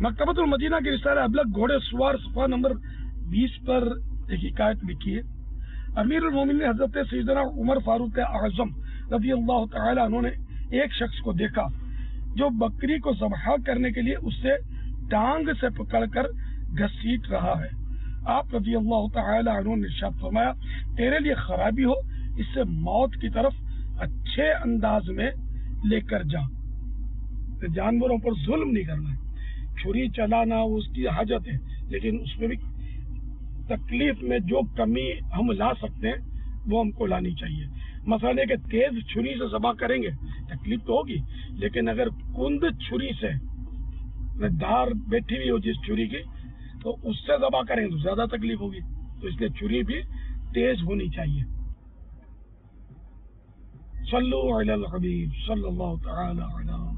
मकतबतुल Medina के रिसाले अबलग घोड़े सवार सफ़ा नंबर 20 पर एक हिकायत लिखी है। अमीरुल मोमिनीन हजरत सैयदना उमर फारूक आज़म रज़ी अल्लाह तआला अन्हु ने एक शख्स को देखा जो बकरी को ज़बह करने के लिए उससे टांग से पकड़कर घसीट रहा है। आप रज़ी अल्लाह तआला अन्हु ने इरशाद फरमाया, तेरे लिए खराबी हो, इससे मौत की तरफ अच्छे अंदाज में लेकर जा। तो जानवरों पर जुल्म नहीं करना है। छुरी चलाना उसकी हाजत है, लेकिन उसमें भी तकलीफ में जो कमी हम ला सकते हैं वो हमको लानी चाहिए। मसला है कि तेज छुरी से ज़बह करेंगे तकलीफ तो होगी, लेकिन अगर कुंद छुरी से धार बैठी हुई हो जिस छुरी की, तो उससे ज़बह करेंगे तो ज्यादा तकलीफ होगी। तो इसलिए छुरी भी तेज होनी चाहिए। सल्लु अलल हबीब सल्लल्लाहु तआला अलैहि